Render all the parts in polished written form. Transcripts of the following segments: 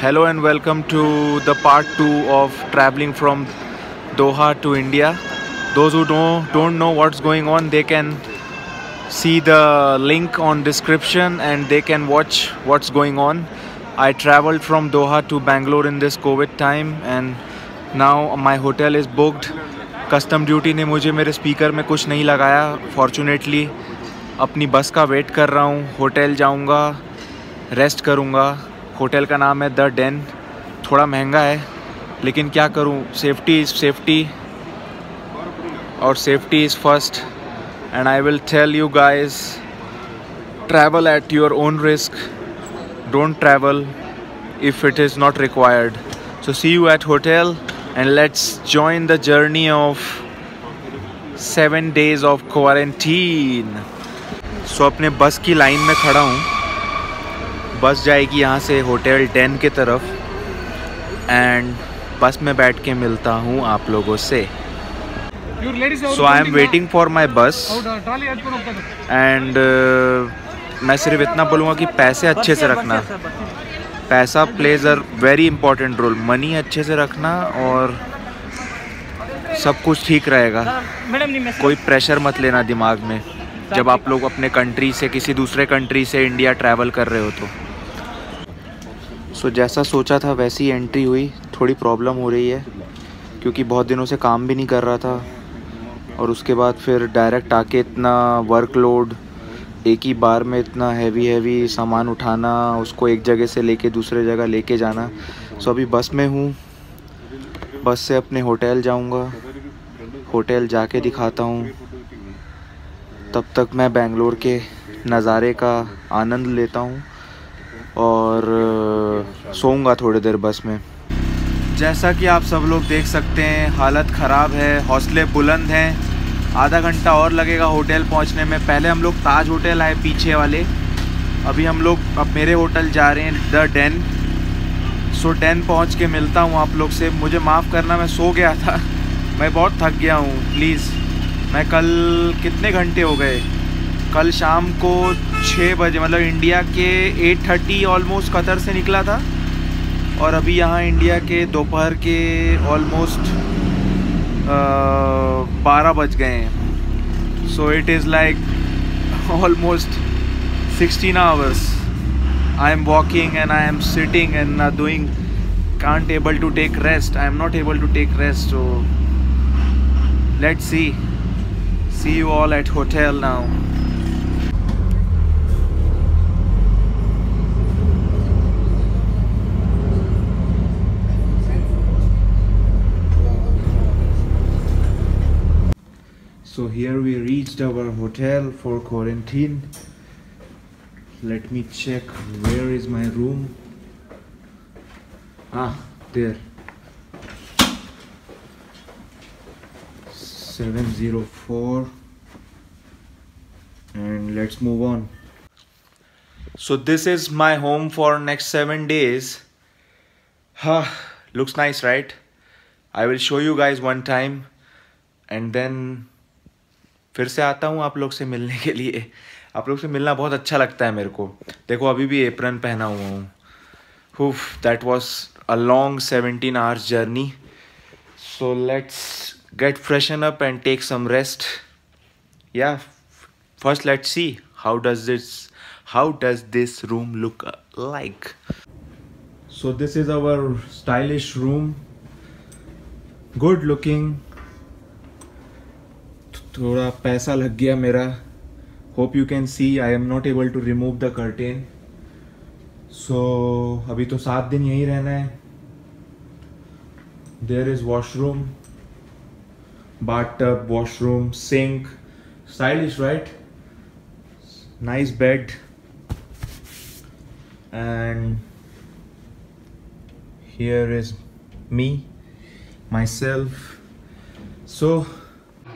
Hello and welcome to the part 2 of traveling from Doha to India. Those who don't know what's going on, they can see the link on description and they can watch what's going on. I traveled from Doha to Bangalore in this COVID time and now my hotel is booked. Custom duty ने मुझे मेरे speaker में कुछ नहीं लगाया. Fortunately अपनी बस का वेट कर रहा हूँ. होटल जाऊँगा, रेस्ट करूँगा. होटल का नाम है द डेन. थोड़ा महंगा है लेकिन क्या करूँ, सेफ्टी इज़ सेफ्टी और safety is first. And I will tell you guys, travel at your own risk. Don't travel if it is not required. So see you at hotel and let's join the journey of 7 days of quarantine. So अपने बस की line में खड़ा हूँ. बस जाएगी यहाँ से होटल 10 की तरफ एंड बस में बैठ के मिलता हूँ आप लोगों से. So I am waiting for my bus and मैं सिर्फ इतना बोलूँगा कि पैसे अच्छे से रखना. पैसा plays a very important role. Money अच्छे से रखना और सब कुछ ठीक रहेगा. कोई प्रेशर मत लेना दिमाग में जब आप लोग अपने कंट्री से किसी दूसरे कंट्री से इंडिया ट्रैवल कर रहे हो तो. सो जैसा सोचा था वैसी एंट्री हुई. थोड़ी प्रॉब्लम हो रही है क्योंकि बहुत दिनों से काम भी नहीं कर रहा था और उसके बाद फिर डायरेक्ट आके इतना वर्कलोड, एक ही बार में इतना हैवी सामान उठाना, उसको एक जगह से लेके दूसरे जगह लेके जाना. सो अभी बस में हूँ. बस से अपने होटल जाऊँगा. होटल जाके दिखाता हूँ. तब तक मैं बेंगलोर के नज़ारे का आनंद लेता हूँ और सोऊंगा थोड़ी देर बस में. जैसा कि आप सब लोग देख सकते हैं, हालत ख़राब है, हौसले बुलंद हैं. आधा घंटा और लगेगा होटल पहुंचने में. पहले हम लोग ताज होटल आए पीछे वाले. अभी हम लोग अब मेरे होटल जा रहे हैं द डेन. सो डेन पहुंच के मिलता हूं आप लोग से. मुझे माफ़ करना, मैं सो गया था. मैं बहुत थक गया हूं. प्लीज़, मैं कल कितने घंटे हो गए, कल शाम को 6 बजे, मतलब इंडिया के 8:30 ऑलमोस्ट कतर से निकला था और अभी यहाँ इंडिया के दोपहर के ऑलमोस्ट 12 बज गए हैं. So it is like almost 16 hours I am walking and I am sitting and doing, can't able to take rest. I am not able to take rest. So let's see you all at hotel now. So here we reached our hotel for quarantine. Let me check where is my room. There, 704, and let's move on. So this is my home for next 7 days. Looks nice, right? I will show you guys one time and then फिर से आता हूँ आप लोग से मिलने के लिए. आप लोग से मिलना बहुत अच्छा लगता है मेरे को. देखो अभी भी एप्रन पहना हुआ हूँ. That was a long 17 hours journey. So let's get freshen up and take some rest. Yeah, first let's see how does this room look like. So this is our stylish room. Good looking. थोड़ा पैसा लग गया मेरा. Hope you can see I am not able to remove the curtain. So अभी तो 7 दिन यहीं रहना है. There is washroom, bathtub, washroom, sink. Stylish, right? Nice bed. And here is me, myself. So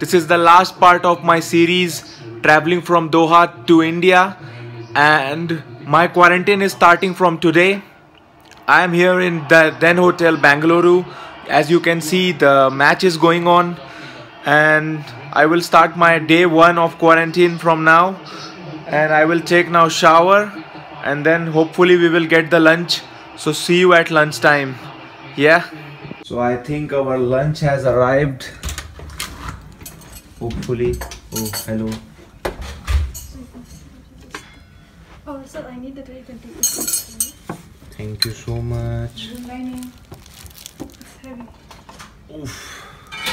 this is the last part of my series traveling from Doha to India, and my quarantine is starting from today. I am here in the Den Hotel Bangalore. As you can see, the match is going on and I will start my day 1 of quarantine from now, and I will take now shower and then hopefully we will get the lunch So see you at lunchtime. Yeah. So I think our lunch has arrived. Hopefully. Oh, hello. Oh, sir, I need the tray container. Thank you so much. It's heavy. Oof.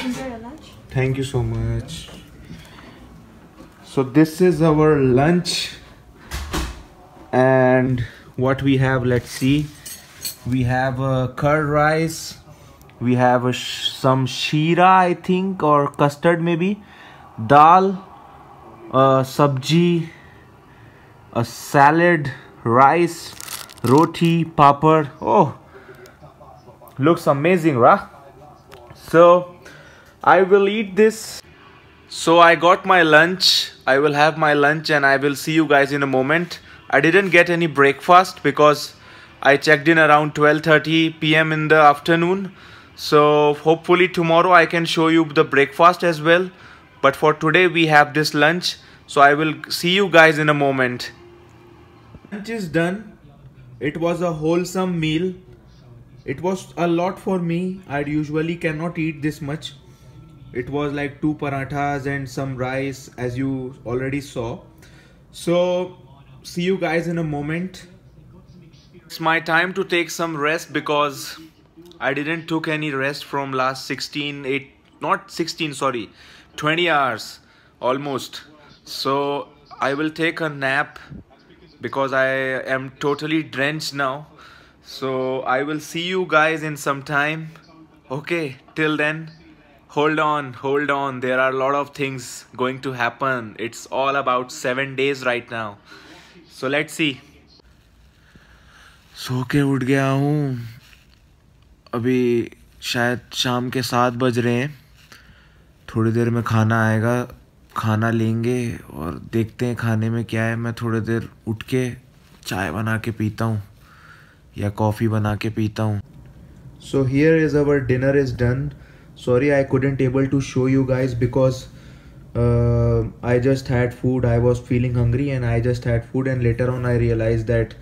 Enjoy your lunch. Thank you so much. So this is our lunch, and what we have, let's see. We have curd rice. We have some sheera, I think, or custard maybe. Dal, sabji, a salad, rice, roti, papad. Oh, looks amazing, right? So I will eat this. So I got my lunch. I will have my lunch and I will see you guys in a moment. I didn't get any breakfast because I checked in around 12:30 p.m. in the afternoon. So hopefully tomorrow I can show you the breakfast as well. But for today we have this lunch. So I will see you guys in a moment. Lunch is done. It was a wholesome meal. It was a lot for me. I usually cannot eat this much. It was like 2 parathas and some rice, as you already saw. So see you guys in a moment. It's my time to take some rest because I didn't took any rest from last 20 hours almost. So I will take a nap because I am totally drenched now. So I will see you guys in some time. Okay, till then, hold on. There are a lot of things going to happen. It's all about 7 days right now. So let's see. सो के उठ गया हूँ. अभी शायद शाम के 7 बज रहे हैं. थोड़ी देर में खाना आएगा. खाना लेंगे और देखते हैं खाने में क्या है. मैं थोड़ी देर उठ के चाय बना के पीता हूँ या कॉफ़ी बना के पीता हूँ. So here is our dinner is done. Sorry I couldn't able to show you guys because I just had food. I was feeling hungry and I just had food, and later on I realized that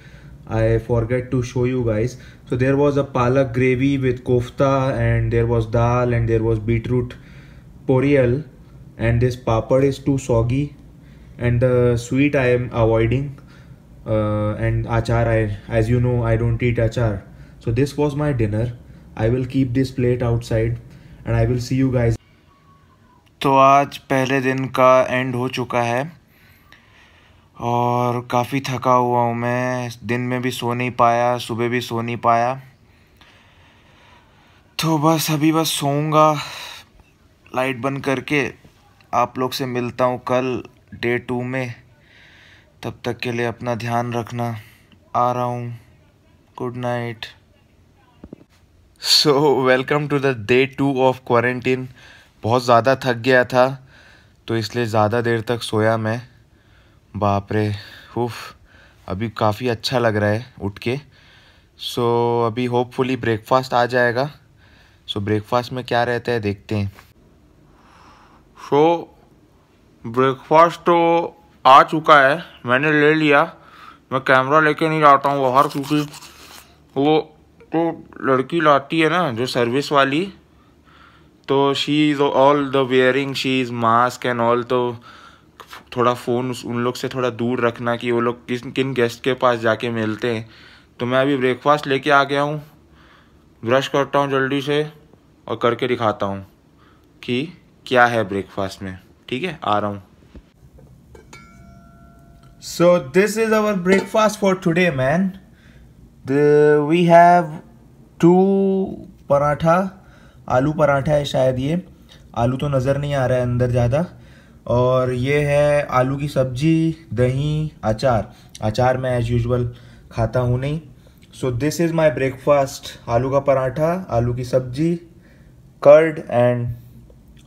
I forget to show you guys. So there was a palak gravy with kofta, and there was dal, and there was beetroot poriyal, and this papad is too soggy, and the sweet I am avoiding, and achar, as you know, I don't eat achar. So this was my dinner. I will keep this plate outside and I will see you guys. तो आज पहले दिन का and हो चुका है और काफ़ी थका हुआ हूँ मैं. दिन में भी सो नहीं पाया, सुबह भी सो नहीं पाया. तो बस अभी सोऊंगा लाइट बंद करके. आप लोग से मिलता हूँ कल डे 2 में. तब तक के लिए अपना ध्यान रखना. आ रहा हूँ. Good night. So welcome to the day 2 of quarantine. बहुत ज़्यादा थक गया था तो इसलिए ज़्यादा देर तक सोया मैं. बाप रे, उफ. अभी काफ़ी अच्छा लग रहा है उठ के. सो अभी होपफुली ब्रेकफास्ट आ जाएगा. सो ब्रेकफास्ट में क्या रहता है देखते हैं. सो ब्रेकफास्ट तो आ चुका है, मैंने ले लिया. मैं कैमरा लेके नहीं जाता हूँ बाहर क्योंकि वो तो लड़की लाती है ना जो सर्विस वाली, तो she is all the wearing, she is mask and all. तो थोड़ा फ़ोन उन लोग से थोड़ा दूर रखना कि वो लोग किन गेस्ट के पास जाके मिलते हैं. तो मैं अभी ब्रेकफास्ट लेके आ गया हूँ. ब्रश करता हूँ जल्दी से और करके दिखाता हूँ कि क्या है ब्रेकफास्ट में. ठीक है, आ रहा हूँ. So this is our breakfast for today man. We have 2 paratha. आलू पराठा है शायद ये. आलू तो नज़र नहीं आ रहा है अंदर ज़्यादा. और ये है आलू की सब्जी, दही, अचार. अचार मैं एज यूजुअल खाता हूँ नहीं. सो दिस इज़ माई ब्रेकफास्ट. आलू का पराठा, आलू की सब्जी, कर्ड एंड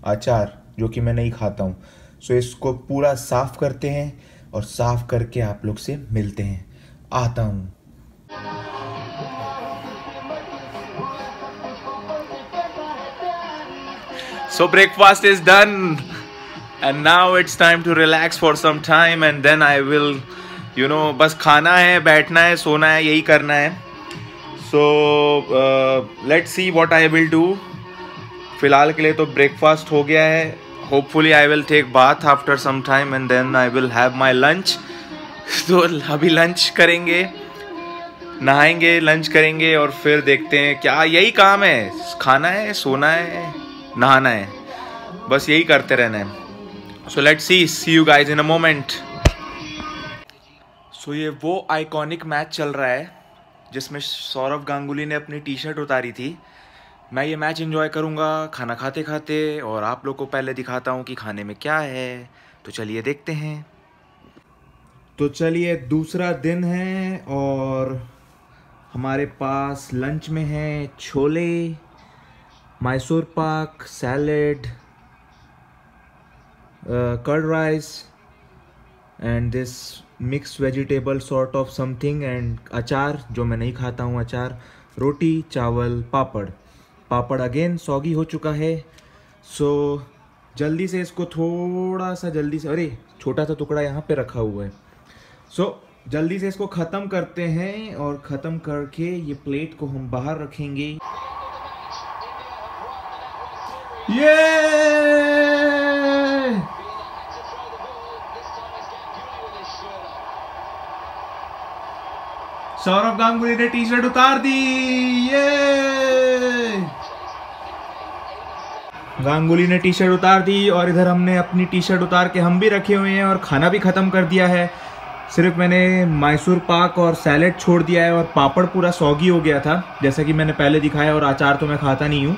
अचार, जो कि मैं नहीं खाता हूँ. सो इसको पूरा साफ़ करते हैं और साफ़ करके आप लोग से मिलते हैं. आता हूँ. So breakfast is done and now it's time to relax for some time and then I will, बस खाना है, बैठना है, सोना है, यही करना है. So let's see what I will do. फिलहाल के लिए तो ब्रेकफास्ट हो गया है. Hopefully I will take bath after some time and then I will have my lunch. तो अभी लंच करेंगे, नहाएंगे, लंच करेंगे और फिर देखते हैं. क्या यही काम है? खाना है, सोना है, नहाना है, बस यही करते रहना है. So let's see you guys in a moment. So ये वो आइकॉनिक मैच चल रहा है जिसमें सौरव गांगुली ने अपनी टी शर्ट उतारी थी. मैं ये मैच एंजॉय करूँगा खाना खाते खाते, और आप लोग को पहले दिखाता हूँ कि खाने में क्या है. तो चलिए देखते हैं. तो चलिए, दूसरा दिन है और हमारे पास लंच में है chole, Mysore pak, salad, curd rice and this mix vegetable sort of something and achar जो मैं नहीं खाता हूँ अचार, रोटी, चावल, पापड़ अगेन सॉगी हो चुका है. सो जल्दी से इसको थोड़ा सा जल्दी से, अरे छोटा सा टुकड़ा यहाँ पे रखा हुआ है. सो जल्दी से इसको ख़त्म करते हैं और ख़त्म करके ये प्लेट को हम बाहर रखेंगे. ये सौरव गांगुली ने टी शर्ट उतार दी. ये गांगुली ने टी शर्ट उतार दी और इधर हमने अपनी टी शर्ट उतार के हम भी रखे हुए हैं और खाना भी ख़त्म कर दिया है. सिर्फ मैंने मैसूर पाक और सैलेड छोड़ दिया है और पापड़ पूरा सॉगी हो गया था जैसा कि मैंने पहले दिखाया, और अचार तो मैं खाता नहीं हूँ.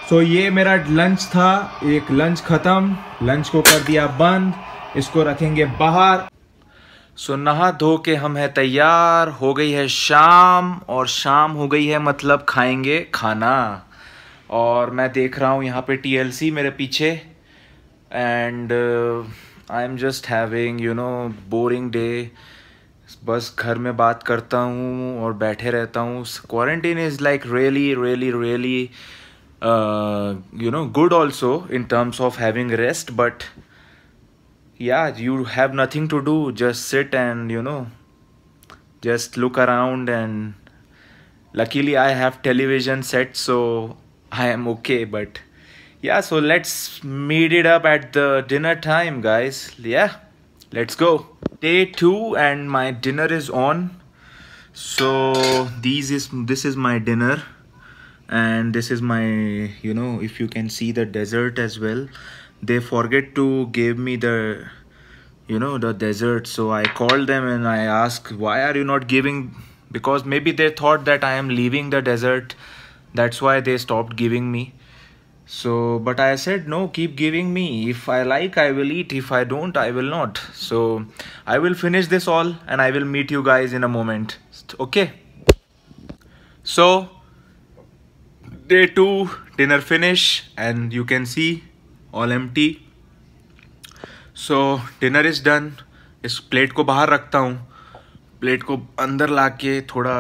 सो ये मेरा लंच था. एक लंच ख़त्म, लंच को कर दिया बंद, इसको रखेंगे बाहर. सो नहा धो के हम है तैयार. हो गई है शाम, और शाम हो गई है मतलब खाएंगे खाना. और मैं देख रहा हूँ यहाँ पे TLC मेरे पीछे, and I am just having boring day. बस घर में बात करता हूँ और बैठे रहता हूँ. Quarantine is like really really really good also in terms of having rest, but yeah, you have nothing to do, just sit and just look around. And luckily I have television set, so I am okay. But yeah, so let's meet it up at the dinner time, guys. Yeah, let's go. Day 2 and my dinner is on. So this is my dinner, and this is my if you can see the dessert as well. They forget to give me the the dessert, so I called them and I asked, why are you not giving, because maybe they thought that I am leaving the dessert, that's why they stopped giving me. So but I said no, keep giving me. If I like, I will eat. If I don't, I will not. So I will finish this all and I will meet you guys in a moment. Okay, so Day 2 dinner finish and you can see all empty. So dinner is done. इस plate को बाहर रखता हूँ, plate को अंदर लाके थोड़ा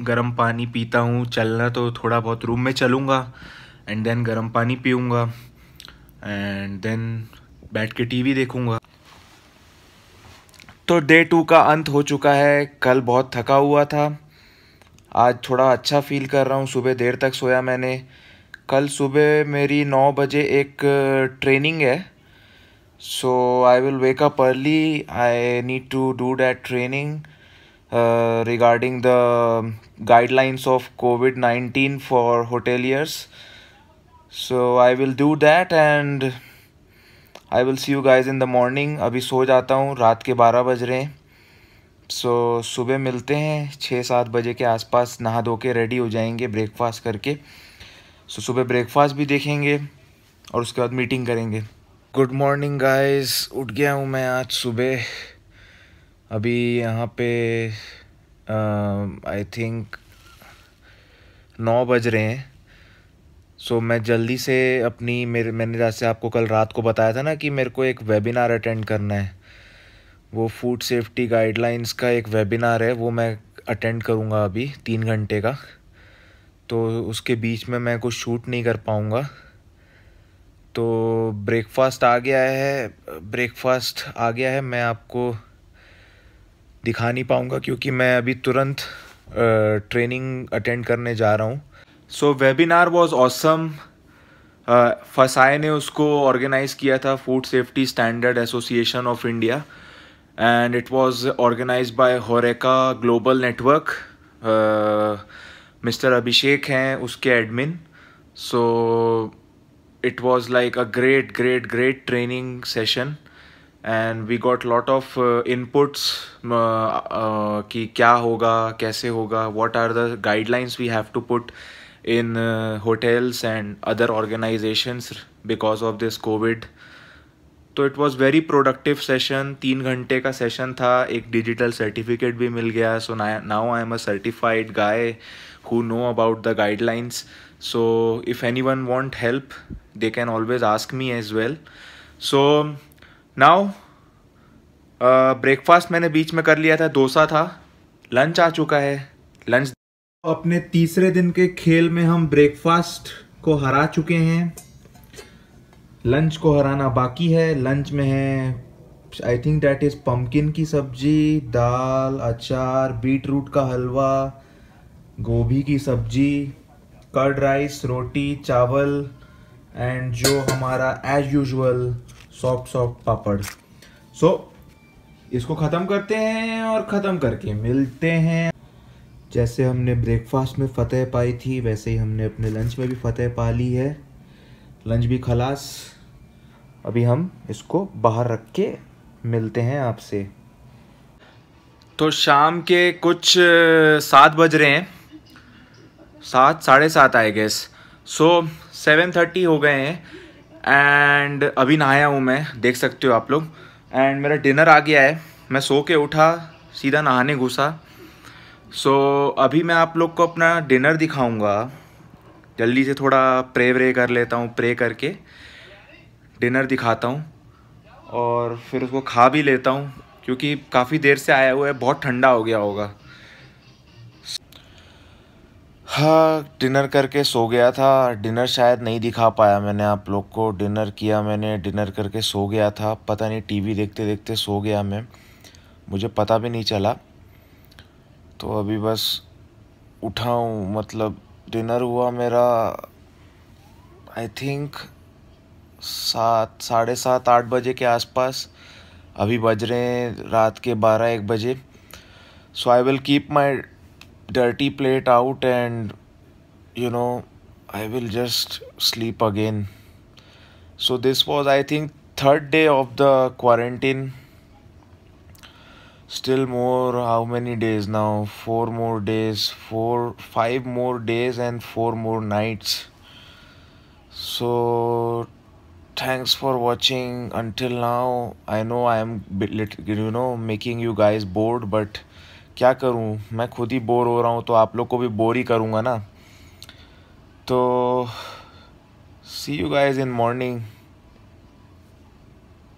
गर्म पानी पीता हूँ. चलना तो थोड़ा बहुत रूम में चलूँगा एंड देन गर्म पानी पीऊँगा एंड देन बैठ के TV देखूँगा. तो Day 2 का अंत हो चुका है. कल बहुत थका हुआ था, आज थोड़ा अच्छा फील कर रहा हूँ. सुबह देर तक सोया मैंने. कल सुबह मेरी 9 बजे एक ट्रेनिंग है. So I will wake up early. I need to do that training regarding the guidelines of COVID-19 for hoteliers. So I will do that and I will see you guys in the morning. अभी सो जाता हूँ, रात के 12 बज रहे हैं. सो सुबह मिलते हैं 6-7 बजे के आसपास. नहा धो के रेडी हो जाएंगे ब्रेकफास्ट करके. सो सुबह ब्रेकफास्ट भी देखेंगे और उसके बाद मीटिंग करेंगे. गुड मॉर्निंग गाइस, उठ गया हूँ मैं आज सुबह. अभी यहाँ पे आई थिंक 9 बज रहे हैं. सो मैं जल्दी से मैंने जैसे आपको कल रात को बताया था ना कि मेरे को एक वेबिनार अटेंड करना है. वो फूड सेफ्टी गाइडलाइंस का एक वेबिनार है, वो मैं अटेंड करूँगा अभी 3 घंटे का. तो उसके बीच में मैं कुछ शूट नहीं कर पाऊँगा. तो ब्रेकफास्ट आ गया है. मैं आपको दिखा नहीं पाऊँगा क्योंकि मैं अभी तुरंत ट्रेनिंग अटेंड करने जा रहा हूँ. So webinar was awesome. फसाए ने उसको ऑर्गेनाइज़ किया था, food safety standard association of India, and it was organized by Horeca global network. Mister Abhishek हैं उसके admin. So it was like a great training session, and we got lot of inputs कि क्या होगा, कैसे होगा, what are the guidelines we have to put in hotels and other organizations because of this COVID. तो it was very productive session. 3 घंटे का session था. एक डिजिटल सर्टिफिकेट भी मिल गया. So now I am a certified guy who know about the guidelines. So if anyone want help, they can always ask me as well. So now breakfast मैंने बीच में कर लिया था, डोसा था. लंच आ चुका है. लंच अपने तीसरे दिन के खेल में हम ब्रेकफास्ट को हरा चुके हैं. लंच को हराना बाकी है. लंच में है I think that is pumpkin की सब्जी, दाल, अचार, बीट रूट का हलवा, गोभी की सब्जी, कर्ड राइस, रोटी, चावल, एंड जो हमारा एज यूजुअल सॉफ्ट पापड़. सो इसको ख़त्म करते हैं और ख़त्म करके मिलते हैं. जैसे हमने ब्रेकफास्ट में फतेह पाई थी, वैसे ही हमने अपने लंच में भी फतेह पा ली है. लंच भी खलास. अभी हम इसको बाहर रख के मिलते हैं आपसे. तो शाम के कुछ 7 बज रहे हैं. 7 साढ़े 7 आई गेस. सो 7:30 हो गए हैं. एंड अभी नहाया हूँ मैं, देख सकते हो आप लोग. एंड मेरा डिनर आ गया है. मैं सो के उठा, सीधा नहाने घुसा. सो अभी मैं आप लोग को अपना डिनर दिखाऊंगा. जल्दी से थोड़ा प्रे कर लेता हूँ. प्रे करके डिनर दिखाता हूँ और फिर उसको खा भी लेता हूँ, क्योंकि काफ़ी देर से आया हुआ है. बहुत ठंडा हो गया होगा. हाँ, डिनर करके सो गया था. डिनर शायद नहीं दिखा पाया मैंने आप लोग को. डिनर किया मैंने, डिनर करके सो गया था. पता नहीं टीवी देखते देखते सो गया मैं, मुझे पता भी नहीं चला. तो अभी बस उठा हूँ. मतलब डिनर हुआ मेरा आई थिंक 7, साढ़े 7, 8 बजे के आसपास. अभी बज रहे हैं रात के 12-1 बजे. So I will keep my dirty plate out and I will just sleep again. So this was I think 3rd day of the quarantine. Still more, how many days now? 4 more days, 5 more days and 4 more nights. So thanks for watching until now. I know I am making you guys bored, but क्या करूं, मैं खुद ही bore हो रहा हूं, तो आप लोग को भी बोर ही करूंगा ना. तो see you guys in morning.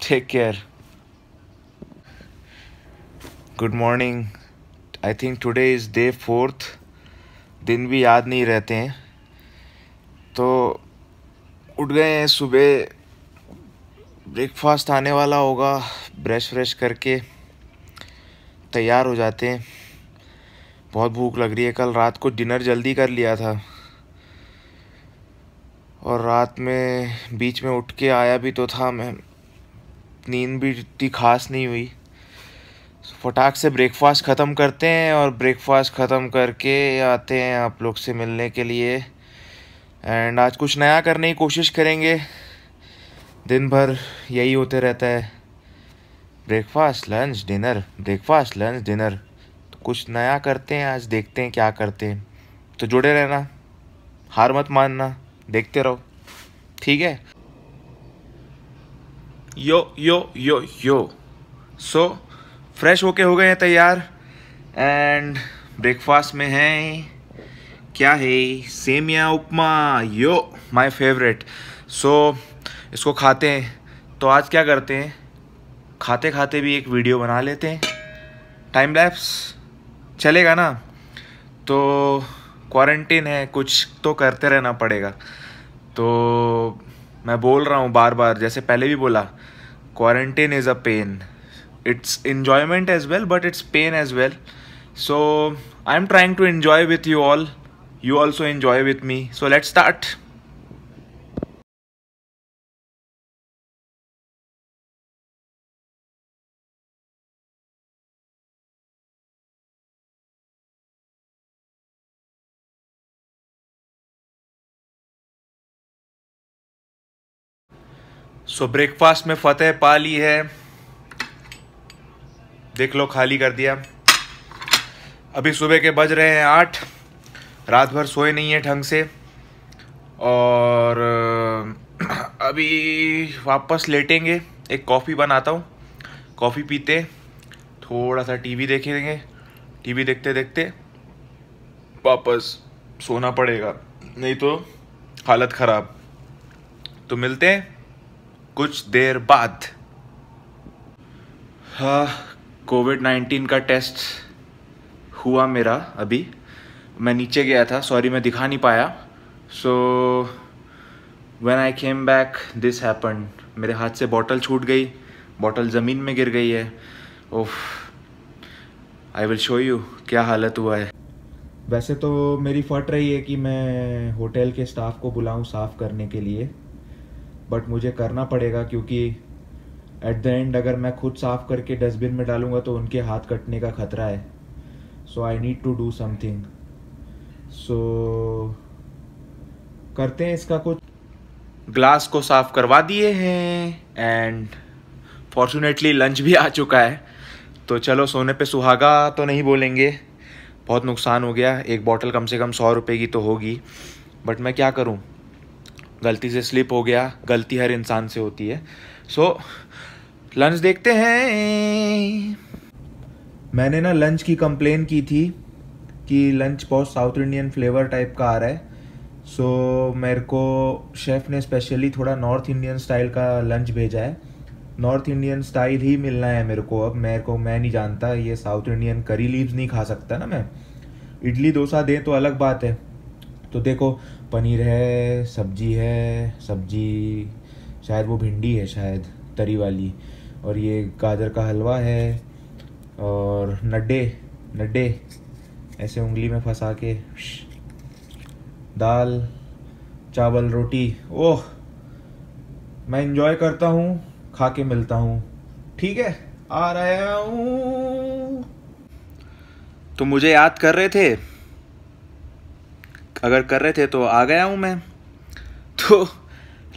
Take care. Good morning. I think today is day 4th. दिन भी याद नहीं रहते हैं. तो उठ गए हैं सुबह. ब्रेकफास्ट आने वाला होगा. ब्रश व्रश करके तैयार हो जाते हैं. बहुत भूख लग रही है. कल रात को डिनर जल्दी कर लिया था और रात में बीच में उठ के आया भी तो था मैं. नींद भी इतनी खास नहीं हुई. फटाक से ब्रेकफास्ट ख़त्म करते हैं और ब्रेकफास्ट ख़त्म करके आते हैं आप लोग से मिलने के लिए. एंड आज कुछ नया करने की कोशिश करेंगे. दिन भर यही होते रहता है, breakfast lunch dinner, breakfast lunch dinner. तो कुछ नया करते हैं आज, देखते हैं क्या करते हैं. तो जुड़े रहना, हार मत मानना, देखते रहो. ठीक है. यो यो यो यो. सो फ्रेश होके हो गए हैं तैयार. एंड ब्रेकफास्ट में है क्या है, semiya upma. Yo my favourite. So इसको खाते हैं. तो आज क्या करते हैं, खाते खाते भी एक वीडियो बना लेते हैं. टाइम लैप्स चलेगा ना. तो क्वारंटीन है, कुछ तो करते रहना पड़ेगा. तो मैं बोल रहा हूँ बार बार, जैसे पहले भी बोला, quarantine is a pain. It's enjoyment as well but it's pain as well. So I'm trying to enjoy with you all. You also enjoy with me. So let's start. So breakfast में फतेह पा ली है, देख लो, खाली कर दिया। अभी सुबह के बज रहे हैं 8। रात भर सोए नहीं है ढंग से, और अभी वापस लेटेंगे। एक कॉफ़ी बनाता हूँ, कॉफ़ी पीते, थोड़ा सा टीवी देखेंगे, टीवी देखते देखते वापस सोना पड़ेगा, नहीं तो हालत ख़राब। तो मिलते हैं कुछ देर बाद। हाँ, कोविड-19 का टेस्ट हुआ मेरा। अभी मैं नीचे गया था, सॉरी मैं दिखा नहीं पाया। So when I came back this happened. मेरे हाथ से बॉटल छूट गई, बॉटल ज़मीन में गिर गई है। ओफ, आई विल शो यू क्या हालत हुआ है। वैसे तो मेरी फट रही है कि मैं होटल के स्टाफ को बुलाऊं साफ़ करने के लिए, बट मुझे करना पड़ेगा क्योंकि एट द एंड अगर मैं खुद साफ़ करके डस्टबिन में डालूंगा तो उनके हाथ कटने का ख़तरा है। So I need to do something. So करते हैं इसका कुछ। ग्लास को साफ़ करवा दिए हैं एंड फॉर्चुनेटली लंच भी आ चुका है। तो चलो, सोने पे सुहागा तो नहीं बोलेंगे, बहुत नुकसान हो गया। एक बॉटल कम से कम 100 रुपये की तो होगी, बट मैं क्या करूं, गलती से स्लिप हो गया। गलती हर इंसान से होती है। सो लंच देखते हैं। मैंने ना लंच की कंप्लेन की थी कि लंच बहुत साउथ इंडियन फ्लेवर टाइप का आ रहा है। सो मेरे को शेफ़ ने स्पेशली थोड़ा नॉर्थ इंडियन स्टाइल का लंच भेजा है। नॉर्थ इंडियन स्टाइल ही मिलना है मेरे को। अब मैं नहीं जानता, ये साउथ इंडियन करी लीव्स नहीं खा सकता ना मैं। इडली डोसा दे तो अलग बात है। तो देखो, पनीर है, सब्जी है, सब्जी शायद वो भिंडी है शायद तरी वाली, और ये गाजर का हलवा है, और नड्डे ऐसे उंगली में फंसा के, दाल चावल रोटी। ओह, मैं इंजॉय करता हूँ, खा के मिलता हूँ। ठीक है, आ रहा हूँ। तो मुझे याद कर रहे थे, अगर कर रहे थे तो आ गया हूँ मैं। तो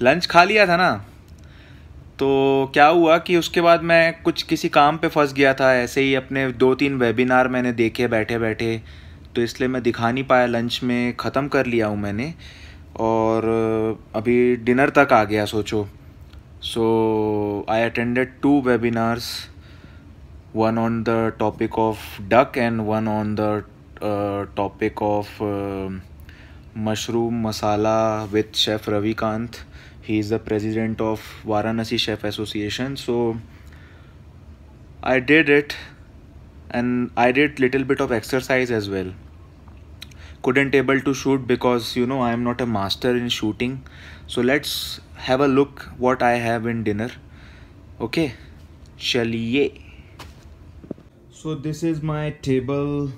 लंच खा लिया था ना, तो क्या हुआ कि उसके बाद मैं कुछ किसी काम पे फंस गया था। ऐसे ही अपने 2-3 वेबिनार मैंने देखे बैठे बैठे, तो इसलिए मैं दिखा नहीं पाया। लंच में ख़त्म कर लिया हूँ मैंने, और अभी डिनर तक आ गया सोचो। सो I attended 2 webinars, one on the topic of duck and one on the topic of mushroom masala with Chef Ravi Kant. He is the president of Varanasi Chef Association. So I did it, and I did little bit of exercise as well. Couldn't able to shoot because I am not a master in shooting. So let's have a look what I have in dinner. Okay, चलिए। सो this is my table.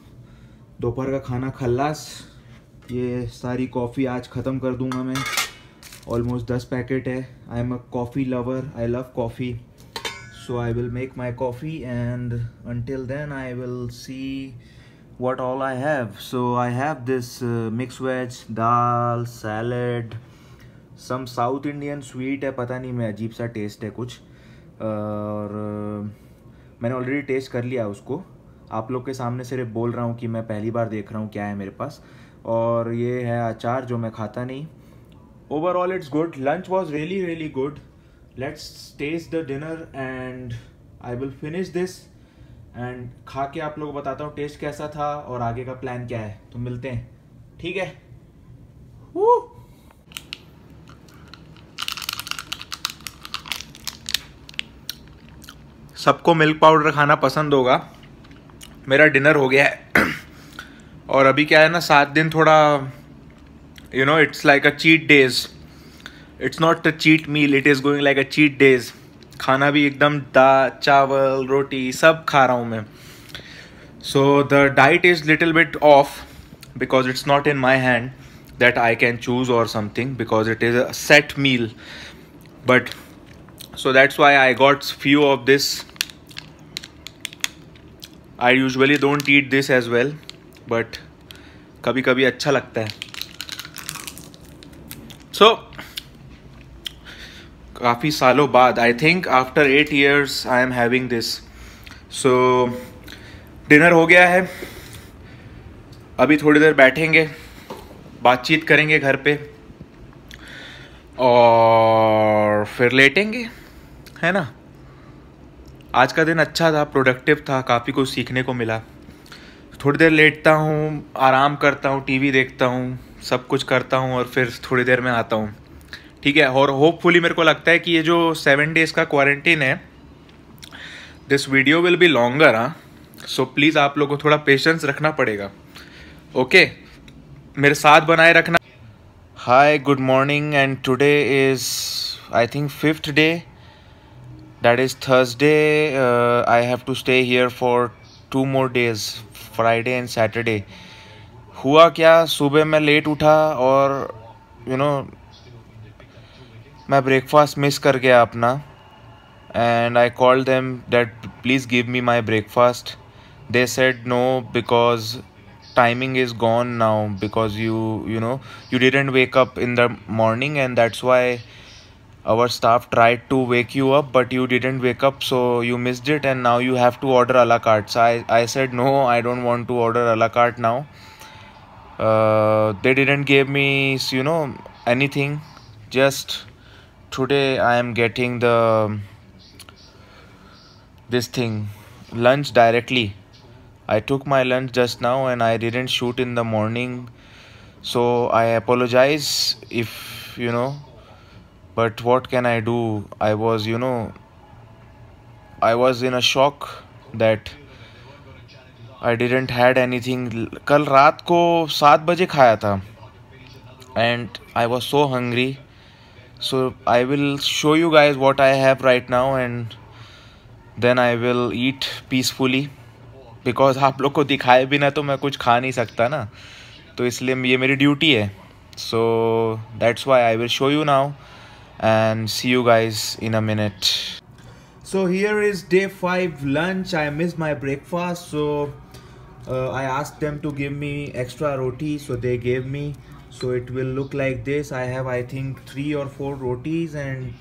दोपहर का खाना खल्लास। ये सारी coffee आज ख़त्म कर दूंगा मैं। ऑलमोस्ट 10 पैकेट है। आई am a coffee lover, I love coffee. So I will make my coffee and until then I will see what all I have. So I have this mixed veg, dal, salad, some South Indian sweet है, पता नहीं, मैं अजीब सा test है कुछ, और मैंने ऑलरेडी टेस्ट कर लिया उसको। आप लोग के सामने सिर्फ बोल रहा हूँ कि मैं पहली बार देख रहा हूँ क्या है मेरे पास। और ये है अचार जो मैं खाता नहीं। Overall it's good. Lunch was really really good. Let's taste the dinner and I will finish this and खा के आप लोगों को बताता हूँ टेस्ट कैसा था और आगे का प्लान क्या है। तो मिलते हैं, ठीक है। सबको मिल्क पाउडर खाना पसंद होगा। मेरा डिनर हो गया है और अभी क्या है ना, 7 दिन थोड़ा it's like a cheat days. It's not a cheat meal, it is going like a cheat days. खाना भी एकदम दाल चावल रोटी सब खा रहा हूँ मैं। So the diet is little bit off because it's not in my hand that I can choose or something, because it is a set meal. But so that's why I got few of this. I usually don't eat this as well, but कभी कभी अच्छा लगता है. So काफ़ी सालों बाद, I think after 8 years I am having this. So dinner हो गया है. अभी थोड़ी देर बैठेंगे, बातचीत करेंगे घर पे और फिर लेटेंगे, है ना. आज का दिन अच्छा था, प्रोडक्टिव था, काफ़ी कुछ सीखने को मिला. थोड़ी देर लेटता हूँ, आराम करता हूँ, टीवी देखता हूँ, सब कुछ करता हूँ और फिर थोड़ी देर में आता हूँ. ठीक है. और होपफुली मेरे को लगता है कि ये जो 7 days का क्वारंटीन है, this video will be longer. हाँ, सो प्लीज़ आप लोगों को थोड़ा पेशेंस रखना पड़ेगा. ओके, मेरे साथ बनाए रखना. Hi, good morning. And today is I think 5th day. That is Thursday. I have to stay here for 2 more days, Friday and Saturday. हुआ क्या, सुबह मैं लेट उठा और मैं ब्रेकफास्ट मिस कर गया अपना. And I called them that please give me my breakfast. They said no, because timing is gone now, because you didn't wake up in the morning, and that's why our staff tried to wake you up, but you didn't wake up, so you missed it, and now you have to order a la carte. So I said no, I don't want to order a la carte now. They didn't give me anything. Just today I am getting this thing, lunch directly. I took my lunch just now and I didn't shoot in the morning, so I apologize if but what can I do? I was in a shock that I didn't had anything. कल रात को 7 बजे खाया था and I was so hungry. So I will show you guys what I have right now, and then I will eat peacefully, because आप लोग को दिखाए बिना तो मैं कुछ खा नहीं सकता ना, तो इसलिए ये मेरी ड्यूटी है. So that's why I will show you now and see you guys in a minute. So here is day 5 lunch. I missed my breakfast, so I asked them to give me extra roti, so they gave me. So it will look like this. I have, I think, 3 or 4 rotis, and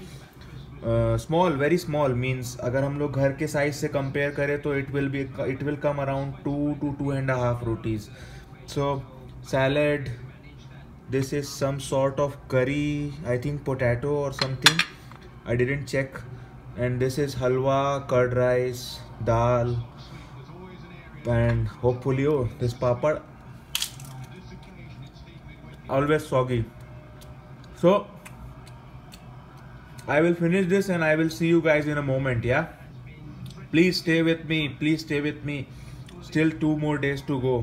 small, very small, means अगर हम लोग घर के size से compare करें तो it will come around 2 to 2.5 rotis. So salad. This is some sort of curry, I think potato or something, I didn't check. And this is halwa, curd rice, dal, and hopefully this papad, always soggy. So I will finish this and I will see you guys in a moment. Yeah, please stay with me, please stay with me. Still 2 more days to go.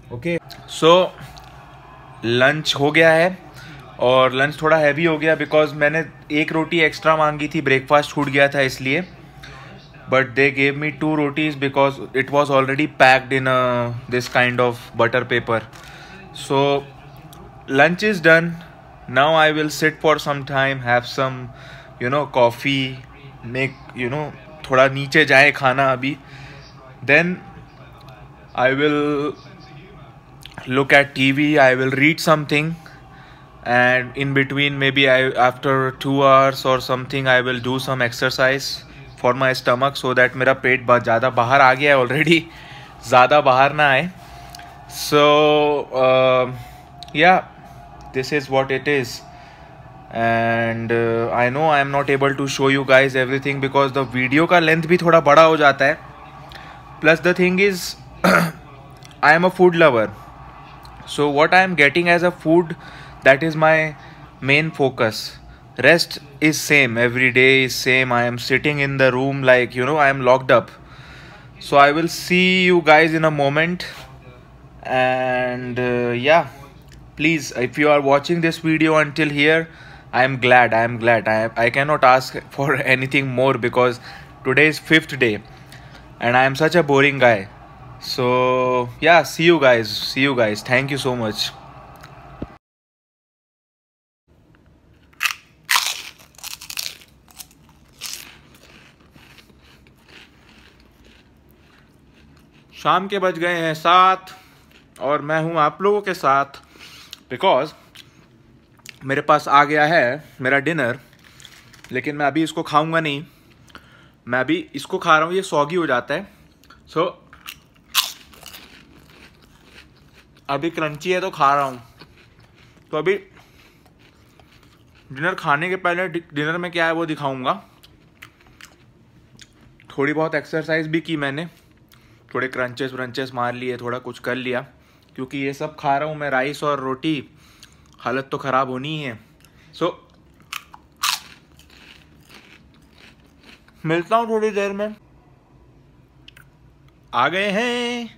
Okay, so lunch हो गया है और lunch थोड़ा heavy हो गया because मैंने 1 रोटी extra मांगी थी, ब्रेकफास्ट छूट गया था इसलिए. But they gave me 2 rotis because it was already packed in this kind of butter paper. So lunch is done. Now I will sit for some time, have some coffee, make थोड़ा नीचे जाए खाना अभी. Then I will look at TV, I will read something, and in between maybe after 2 hours or something I will do some exercise for my stomach, so that मेरा पेट बहुत ज़्यादा बाहर आ गया है already, ज़्यादा बाहर ना आए. So yeah, this is what it is. And I know I am not able to show you guys everything because the video का length भी थोड़ा बड़ा हो जाता है. Plus the thing is I am a food lover. So what I am getting as a food, that is my main focus. Rest is same, every day is same. I am sitting in the room like I am locked up. So I will see you guys in a moment. And yeah, please, if you are watching this video until here, I am glad. I cannot ask for anything more because today is 5th day and I am such a boring guy. So yeah, see you guys, thank you so much. शाम के बज गए हैं 7 और मैं हूं आप लोगों के साथ बिकॉज मेरे पास आ गया है मेरा डिनर, लेकिन मैं अभी इसको खाऊंगा नहीं। मैं अभी इसको खा रहा हूँ, ये सॉगी हो जाता है। सो अभी क्रंची है तो खा रहा हूँ। तो अभी डिनर खाने के पहले डिनर में क्या है वो दिखाऊंगा। थोड़ी बहुत एक्सरसाइज भी की मैंने, थोड़े क्रंचेस व्रंचेस मार लिए, थोड़ा कुछ कर लिया, क्योंकि ये सब खा रहा हूँ मैं, राइस और रोटी, हालत तो ख़राब होनी ही है। सो मिलता हूँ थोड़ी देर में। आ गए हैं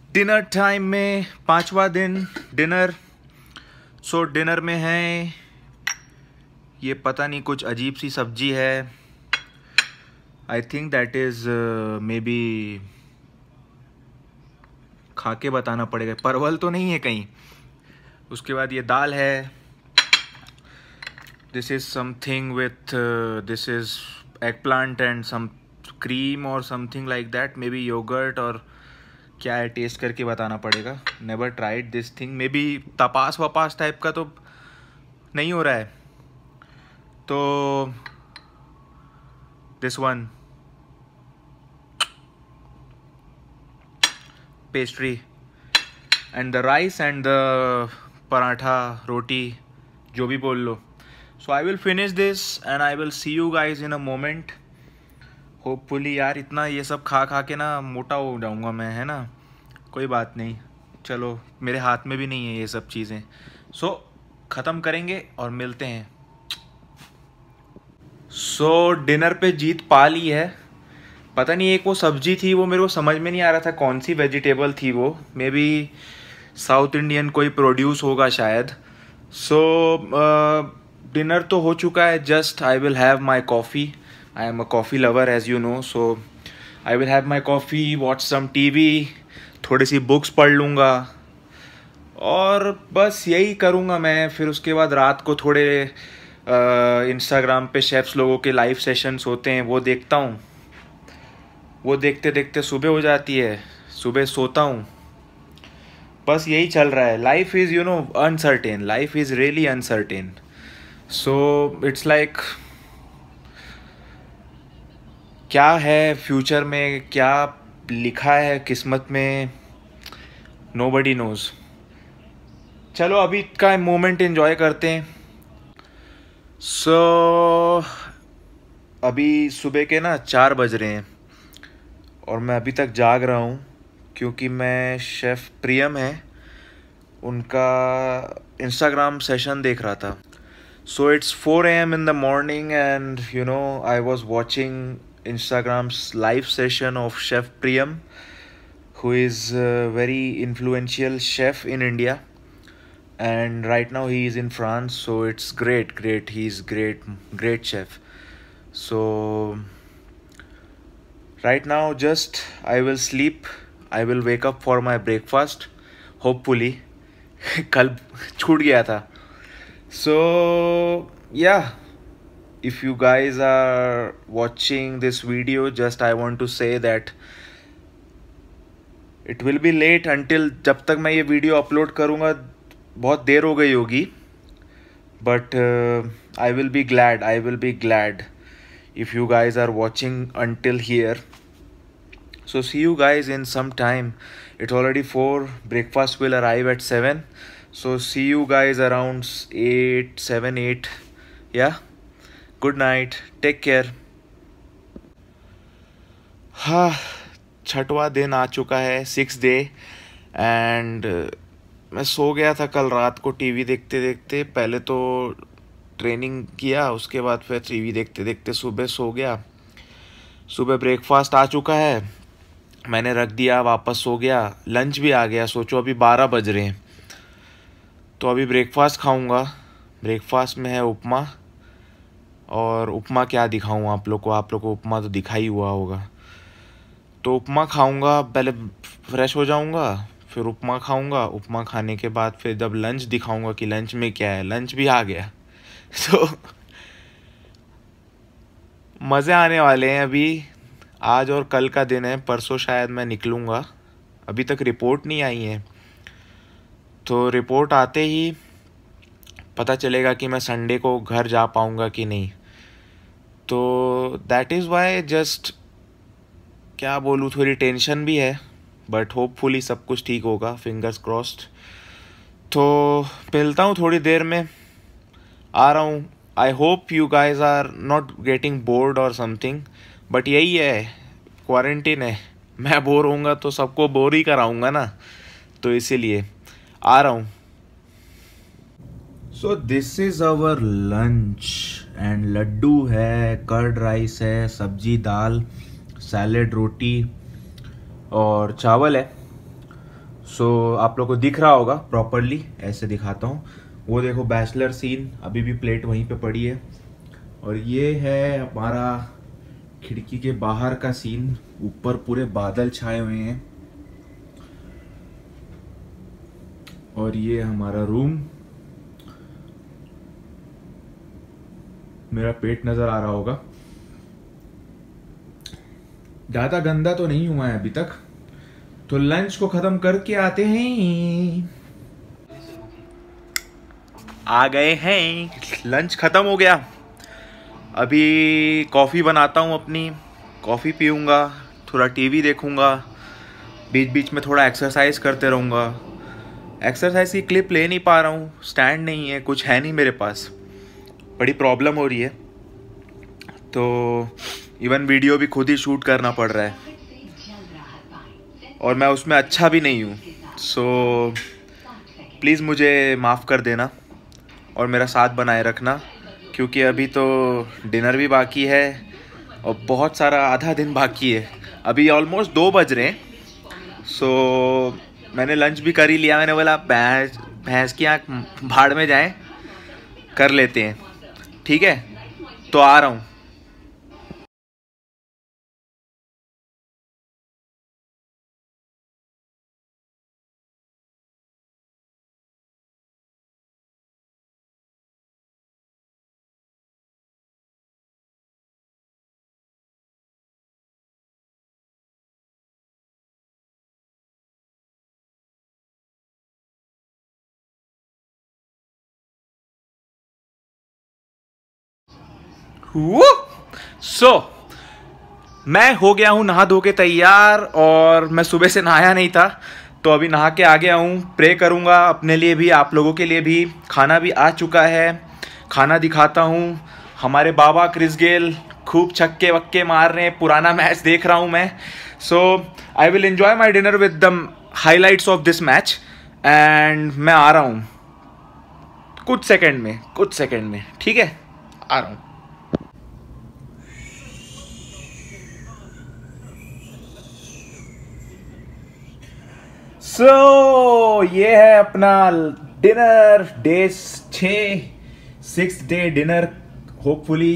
डिनर टाइम में, 5वां दिन डिनर। सो डिनर में है ये, पता नहीं कुछ अजीब सी सब्जी है। I think that is may be, खा के बताना पड़ेगा, परवल तो नहीं है कहीं। उसके बाद ये दाल है। This is something with this is eggplant and some cream और something like that, maybe yogurt और क्या है, टेस्ट करके बताना पड़ेगा। Never tried this thing. Maybe तपास वपास टाइप का तो नहीं हो रहा है। तो this one pastry and the rice and the paratha roti, जो भी बोल लो। So I will finish this and I will see you guys in a moment. Hopefully यार, इतना ये सब खा खा के ना मोटा हो जाऊंगा मैं, है ना। कोई बात नहीं, चलो मेरे हाथ में भी नहीं है ये सब चीज़ें। सो ख़त्म करेंगे और मिलते हैं। सो डिनर पे जीत पा ली है। पता नहीं, एक वो सब्जी थी, वो मेरे को समझ में नहीं आ रहा था कौन सी वेजिटेबल थी वो। मे बी साउथ इंडियन कोई प्रोड्यूस होगा शायद। सो डिनर तो हो चुका है। Just I will have my coffee. I am a coffee lover as you know. So I will have my coffee, watch some TV, थोड़ी सी बुक्स पढ़ लूँगा और बस यही करूँगा मैं। फिर उसके बाद रात को थोड़े इंस्टाग्राम पे शेफ्स लोगों के लाइव सेशंस होते हैं, वो देखता हूँ। वो देखते देखते सुबह हो जाती है, सुबह सोता हूँ। बस यही चल रहा है। Life is uncertain, life is really uncertain. So it's like, क्या है फ्यूचर में, क्या लिखा है किस्मत में, नोबडी नोज़। चलो अभी का मोमेंट एंजॉय करते हैं। सो अभी सुबह के ना 4 बज रहे हैं और मैं अभी तक जाग रहा हूँ, क्योंकि मैं शेफ़ प्रियम है उनका इंस्टाग्राम सेशन देख रहा था। So it's 4 AM in the morning and I was watching Instagram's live session of Chef Priyam, who is a very influential chef in India, and right now he is in France. So it's great, he's great chef. So right now just I will sleep, I will wake up for my breakfast hopefully. कल छूट गया था। So yeah, if you guys are watching this video, just I want to say that it will be late until, जब तक मैं ये video upload करूँगा बहुत देर हो गई होगी। But I will be glad if you guys are watching until here. So see you guys in some time. It's already 4. Breakfast will arrive at 7. So see you guys around 7, 8. Yeah. Good night. Take care. हाँ, 6वां दिन आ चुका है, 6th day. And मैं सो गया था कल रात को टीवी देखते देखते। पहले तो ट्रेनिंग किया, उसके बाद फिर टीवी देखते देखते सुबह सो गया। सुबह ब्रेकफास्ट आ चुका है, मैंने रख दिया, वापस सो गया। लंच भी आ गया। सोचो अभी 12 बज रहे हैं, तो अभी ब्रेकफास्ट खाऊंगा। ब्रेकफास्ट में है उपमा, और उपमा क्या दिखाऊं आप लोग को उपमा तो दिखा ही हुआ होगा। तो उपमा खाऊंगा, पहले फ्रेश हो जाऊंगा, फिर उपमा खाऊंगा। उपमा खाने के बाद फिर जब लंच दिखाऊंगा कि लंच में क्या है, लंच भी आ गया। तो मज़े आने वाले हैं। अभी आज और कल का दिन है, परसों शायद मैं निकलूँगा। अभी तक रिपोर्ट नहीं आई है, तो रिपोर्ट आते ही पता चलेगा कि मैं संडे को घर जा पाऊँगा कि नहीं। तो दैट इज़ वाई जस्ट क्या बोलूँ, थोड़ी टेंशन भी है, बट होपफुली सब कुछ ठीक होगा, फिंगर्स क्रॉस्ड। तो मिलता हूँ थोड़ी देर में, आ रहा हूँ। I hope you guys are not getting bored और समथिंग, बट यही है, क्वारंटीन है। मैं बोर होऊंगा तो सबको बोर ही कराऊंगा ना, तो इसीलिए आ रहा हूँ। So this is our lunch and laddu है, कर्ड राइस है, सब्जी दाल, सैलेड, रोटी और चावल है। सो आप लोग को दिख रहा होगा प्रॉपरली, ऐसे दिखाता हूँ। वो देखो बैचलर सीन, अभी भी प्लेट वहीं पे पड़ी है। और ये है हमारा खिड़की के बाहर का सीन, ऊपर पूरे बादल छाए हुए हैं। और ये हमारा रूम, मेरा पेट नजर आ रहा होगा। ज़्यादा गंदा तो नहीं हुआ है अभी तक, तो लंच को ख़त्म करके आते हैं। आ गए हैं, लंच ख़त्म हो गया। अभी कॉफ़ी बनाता हूँ अपनी, कॉफ़ी पीऊँगा, थोड़ा टीवी देखूँगा, बीच बीच में थोड़ा एक्सरसाइज करते रहूँगा। एक्सरसाइज की क्लिप ले नहीं पा रहा हूँ, स्टैंड नहीं है, कुछ है नहीं मेरे पास, बड़ी प्रॉब्लम हो रही है। तो इवन वीडियो भी खुद ही शूट करना पड़ रहा है, और मैं उसमें अच्छा भी नहीं हूँ। सो प्लीज़ मुझे माफ़ कर देना और मेरा साथ बनाए रखना, क्योंकि अभी तो डिनर भी बाकी है और बहुत सारा आधा दिन बाकी है। अभी ऑलमोस्ट 2 बज रहे हैं। सो मैंने लंच भी कर ही लिया। मैंने बोला भैंस की आँख भाड़ में जाए, कर लेते हैं, ठीक है। तो आ रहा हूँ। सो मैं हो गया हूँ नहा धो के तैयार, और मैं सुबह से नहाया नहीं था, तो अभी नहा के आ गया हूँ। प्रे करूँगा अपने लिए भी, आप लोगों के लिए भी। खाना भी आ चुका है, खाना दिखाता हूँ। हमारे बाबा क्रिस गेल खूब छक्के वक्के मार रहे हैं, पुराना मैच देख रहा हूँ मैं। So I will enjoy my dinner with the highlights of this match, and मैं आ रहा हूँ कुछ सेकंड में, ठीक है, आ रहा हूँ। सो ये है अपना dinner, day 6 day dinner. Hopefully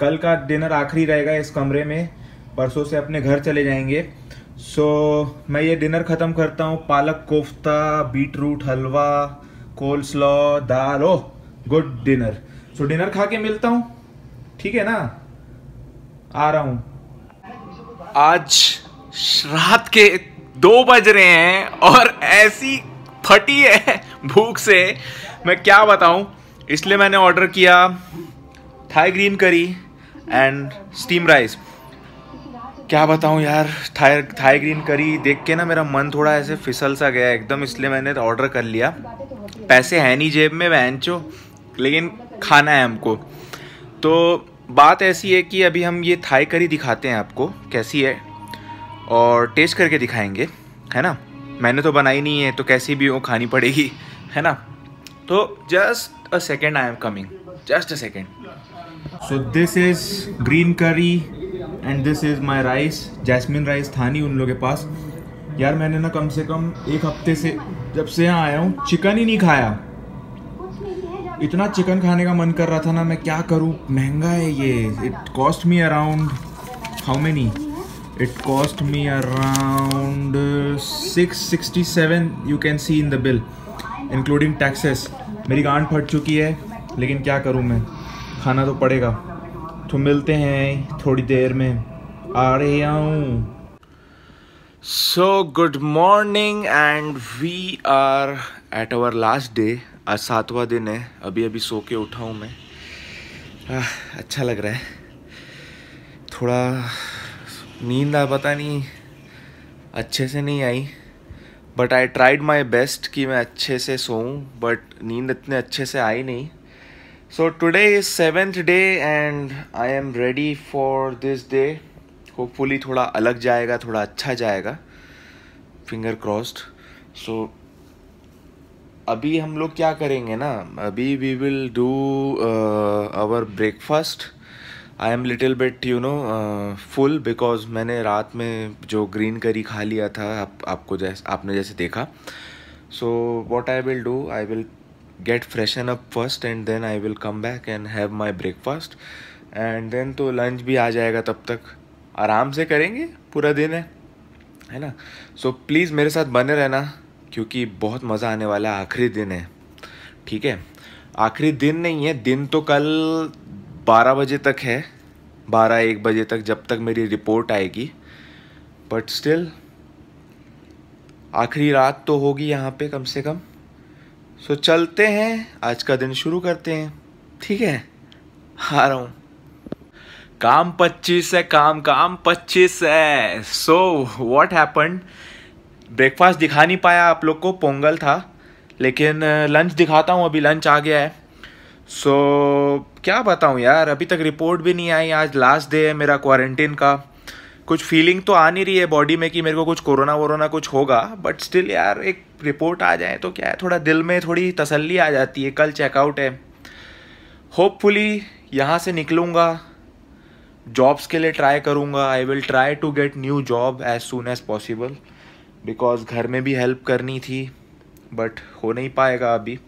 कल का डिनर आखिरी रहेगा इस कमरे में, परसों से अपने घर चले जाएंगे। सो मैं ये डिनर ख़त्म करता हूँ। Palak kofta, beetroot halwa, coleslaw, dal. Oh good dinner. So dinner खा के मिलता हूँ, ठीक है ना, आ रहा हूँ। आज रात के 2 बज रहे हैं और ऐसी फटी है भूख से, मैं क्या बताऊं। इसलिए मैंने ऑर्डर किया Thai green curry and steam rice. क्या बताऊं यार, थाई ग्रीन करी देख के ना मेरा मन थोड़ा ऐसे फिसल सा गया एकदम, इसलिए मैंने ऑर्डर कर लिया। पैसे है नहीं जेब में बहनचो, लेकिन खाना है हमको। तो बात ऐसी है कि अभी हम ये थाई करी दिखाते हैं आपको कैसी है, और टेस्ट करके दिखाएंगे, है ना। मैंने तो बनाई नहीं है, तो कैसी भी हो खानी पड़ेगी, है ना। तो just a second, I am coming, just a second. So this is green curry and this is my rice. Jasmine rice था नहीं उन लोगों के पास। यार मैंने ना कम से कम 1 हफ्ते से, जब से यहाँ आया हूँ, चिकन ही नहीं खाया। इतना चिकन खाने का मन कर रहा था ना, मैं क्या करूँ, महंगा है ये। It cost me around how many, It cost me around 667 you can see in the bill including taxes. मेरी गांड फट चुकी है लेकिन क्या करूं मैं, खाना तो पड़ेगा। तो मिलते हैं थोड़ी देर में, आ रहे हूँ। So good morning and we are at our last day. आज 7वां दिन है, अभी सो के उठा हूँ मैं। अच्छा लग रहा है, थोड़ा नींद पता नहीं अच्छे से नहीं आई, but I tried my best कि मैं अच्छे से सोऊं, बट नींद इतने अच्छे से आई नहीं। So today is 7th day and I am ready for this day. Hopefully थोड़ा अलग जाएगा, थोड़ा अच्छा जाएगा, फिंगर क्रॉस्ड। सो अभी हम लोग क्या करेंगे ना, अभी we will do our breakfast. I am little bit full because मैंने रात में जो ग्रीन करी खा लिया था, आपने जैसे देखा। So what I will do, I will get freshen up first and then I will come back and have my breakfast and then तो लंच भी आ जाएगा। तब तक आराम से करेंगे, पूरा दिन है ना। सो प्लीज़ मेरे साथ बने रहना क्योंकि बहुत मज़ा आने वाला है। आखिरी दिन है, ठीक है। आखिरी दिन नहीं है, दिन तो कल 12 बजे तक है, 12-1 बजे तक, जब तक मेरी रिपोर्ट आएगी। बट स्टिल आखिरी रात तो होगी यहाँ पे कम से कम। सो चलते हैं, आज का दिन शुरू करते हैं, ठीक है। आ रहा हूँ। काम 25 है, काम 25 है। सो व्हाट हैपेंड, ब्रेकफास्ट दिखा नहीं पाया आप लोग को, पोंगल था, लेकिन लंच दिखाता हूँ। अभी लंच आ गया है। सो क्या बताऊँ यार, अभी तक रिपोर्ट भी नहीं आई। आज लास्ट डे है मेरा क्वारंटीन का। कुछ फीलिंग तो आ नहीं रही है बॉडी में कि मेरे को कुछ कोरोना वोरोना कुछ होगा, बट स्टिल यार एक रिपोर्ट आ जाए तो क्या है, थोड़ा दिल में थोड़ी तसल्ली आ जाती है। कल चेकआउट है, होपफुली यहाँ से निकलूँगा, जॉब्स के लिए ट्राई करूँगा। I will try to get new job as soon as possible because घर में भी हेल्प करनी थी, बट हो नहीं पाएगा अभी।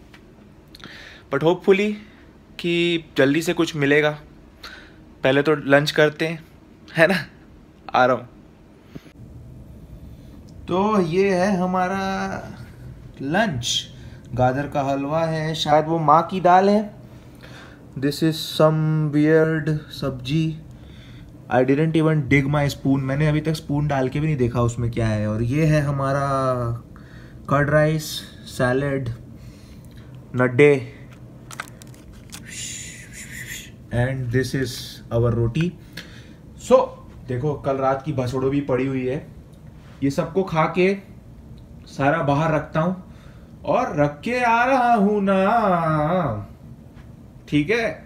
बट होपफुली कि जल्दी से कुछ मिलेगा। पहले तो लंच करते हैं, है ना। आ रहा हूँ। तो ये है हमारा लंच, गाजर का हलवा है, शायद वो माँ की दाल है। दिस इज सम वियर्ड सब्जी। I didn't even dig my spoon, मैंने अभी तक स्पून डाल के भी नहीं देखा उसमें क्या है। और ये है हमारा कर्ड राइस, सैलेड, नड्डे, and this is our roti. So देखो, कल रात की भसोड़ो भी पड़ी हुई है। ये सबको खा के सारा बाहर रखता हूं और रख के आ रहा हूं ना, ठीक है।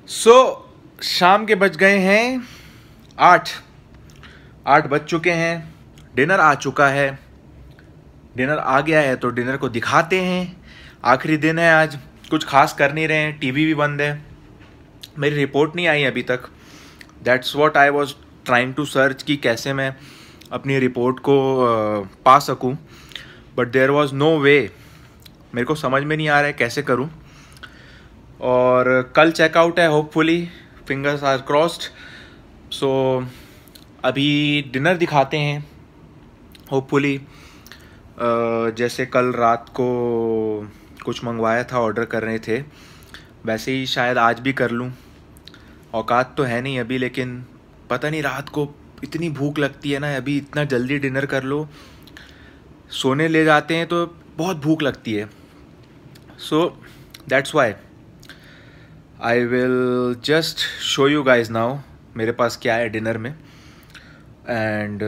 सो शाम के बज गए हैं 8 बज चुके हैं। डिनर आ चुका है, डिनर आ गया है तो डिनर को दिखाते हैं। आखिरी दिन है आज, कुछ खास कर नहीं रहे हैं, टीवी भी बंद है, मेरी रिपोर्ट नहीं आई अभी तक। That's what I was trying to search कि कैसे मैं अपनी रिपोर्ट को पा सकूं, but there was no way. मेरे को समझ में नहीं आ रहा है कैसे करूं। और कल चेकआउट है, होपफुली, फिंगर्स आर क्रॉस्ड। सो अभी डिनर दिखाते हैं, होपफुली। जैसे कल रात को कुछ मंगवाया था, ऑर्डर कर रहे थे, वैसे ही शायद आज भी कर लूँ। औकात तो है नहीं अभी, लेकिन पता नहीं, रात को इतनी भूख लगती है ना। अभी इतना जल्दी डिनर कर लो, सोने ले जाते हैं तो बहुत भूख लगती है। So that's why I will just show you guys now मेरे पास क्या है डिनर में। एंड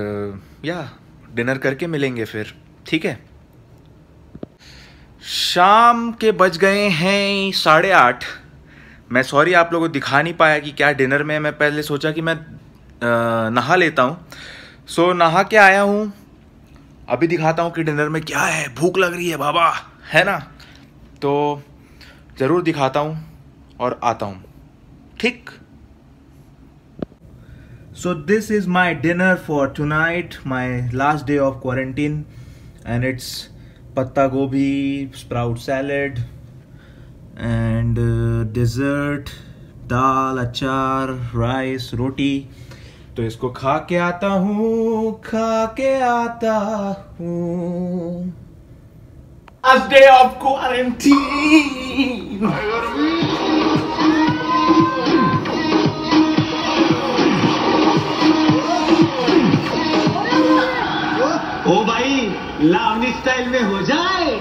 या डिनर करके मिलेंगे फिर, ठीक है। शाम के बज गए हैं 8:30। मैं सॉरी आप लोगों को दिखा नहीं पाया कि क्या डिनर में। मैं पहले सोचा कि मैं नहा लेता हूँ। सो नहा के आया हूँ, अभी दिखाता हूँ कि डिनर में क्या है। भूख लग रही है बाबा, है ना, तो ज़रूर दिखाता हूँ और आता हूँ, ठीक। सो this is my dinner for tonight, my last day of quarantine, and it's पत्ता गोभी, स्प्राउट सैलेड एंड डेजर्ट, दाल, अचार, राइस, रोटी तो इसको खा के आता हूँ, खा के आता हूँ। A day of quarantine. ओ भाई लावनी स्टाइल में हो जाए।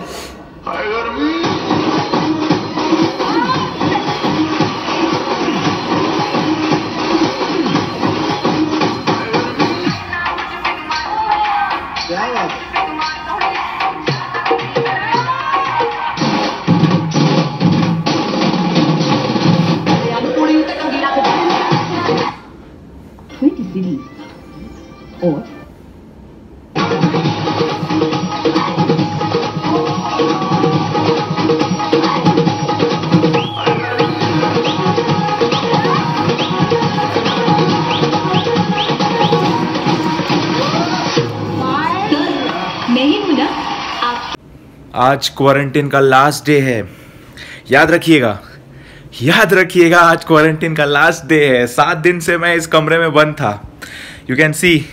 और आज क्वारंटीन का लास्ट डे है। याद रखिएगा, याद रखिएगा, आज क्वारंटीन का लास्ट डे है। 7 दिन से मैं इस कमरे में बंद था। You can see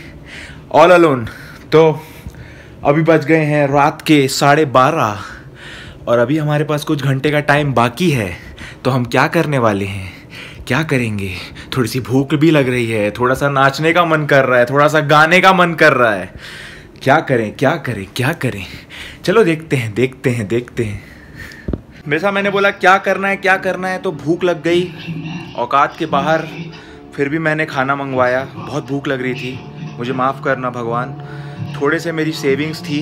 all alone. तो अभी बज गए हैं रात के 12:30 और अभी हमारे पास कुछ घंटे का टाइम बाकी है। तो हम क्या करने वाले हैं, क्या करेंगे? थोड़ी सी भूख भी लग रही है, थोड़ा सा नाचने का मन कर रहा है, थोड़ा सा गाने का मन कर रहा है। क्या करें, क्या करें, क्या करें? चलो देखते हैं, देखते हैं, देखते हैं। वैसा मैंने बोला क्या करना है, क्या करना है, तो भूख लग गई औकात के बाहर। फिर भी मैंने खाना मंगवाया। बहुत भूख लग रही थी, मुझे माफ़ करना भगवान। थोड़े से मेरी सेविंग्स थी,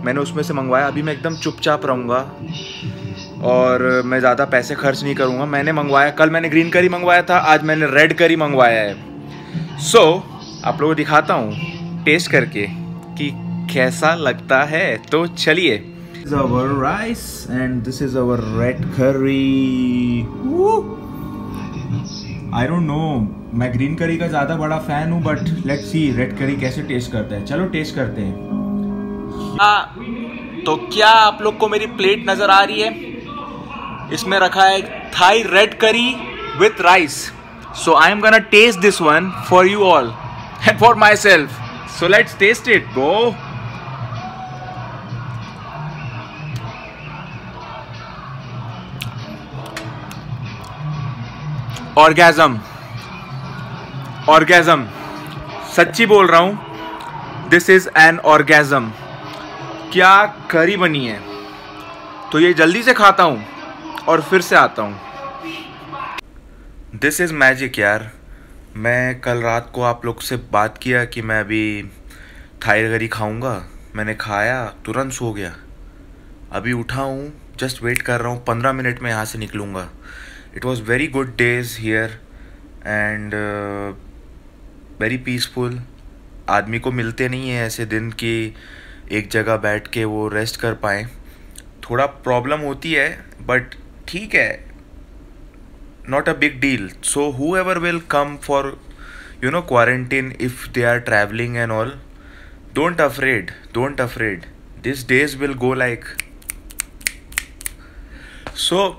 मैंने उसमें से मंगवाया। अभी मैं एकदम चुपचाप रहूँगा और मैं ज़्यादा पैसे खर्च नहीं करूँगा। मैंने मंगवाया, कल मैंने ग्रीन करी मंगवाया था, आज मैंने रेड करी मंगवाया है। सो आप लोगों को दिखाता हूँ टेस्ट करके कि कैसा लगता है। तो चलिए। This is our rice and this is our red curry. I don't know, मैं ग्रीन करी का ज़्यादा बड़ा फ़ैन हूँ, बट लेट्स सी रेड करी कैसे टेस्ट करता है। चलो टेस्ट करते हैं। तो क्या आप लोग को मेरी प्लेट नज़र आ रही है? इसमें रखा है Thai red curry with rice. So I am gonna taste this one for you all and for myself. So let's taste it bro. Orgasm, orgasm, सच्ची बोल रहा हूँ, दिस इज़ एन ऑर्गेज़म। क्या करी बनी है। तो ये जल्दी से खाता हूँ और फिर से आता हूँ। दिस इज़ मैजिक यार। मैं कल रात को आप लोग से बात किया कि मैं अभी थाई करी खाऊँगा। मैंने खाया, तुरंत सो गया। अभी उठा हूँ, जस्ट वेट कर रहा हूँ, 15 मिनट में यहाँ से निकलूँगा। It was very good days here and very peaceful. आदमी को मिलते नहीं है ऐसे दिन कि एक जगह बैठ के वो रेस्ट कर पाए। थोड़ा प्रॉब्लम होती है बट ठीक है, not a big deal. So whoever will come for quarantine, if they are traveling and all, don't afraid. These days will go like so.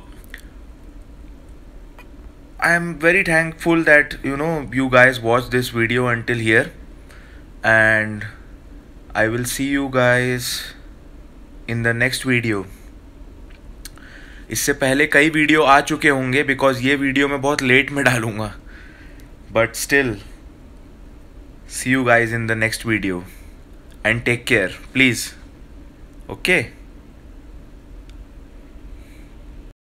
I am very thankful that you guys watched this video until here, and I will see you guys in the next video. इससे पहले कई video आ चुके होंगे because ये video मैं बहुत late में डालूँगा, but still see you guys in the next video and take care please. Okay.